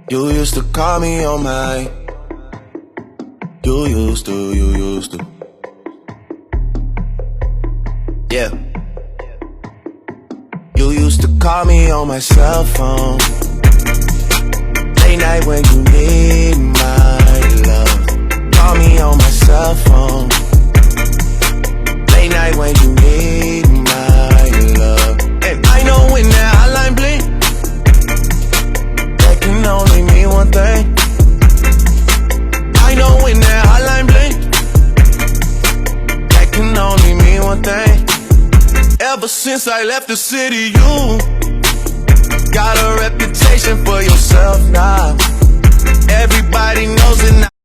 You used to call me on my. You used to. Yeah. You used to call me on my cell phone. Late night when you need my love. Call me on my cell phone. Late night when you need my love. And I know when that hotline blink, that can only mean one thing. I know when that hotline blink, that can only mean one thing. Ever since I left the city, you got a reputation for yourself now. Everybody knows it now.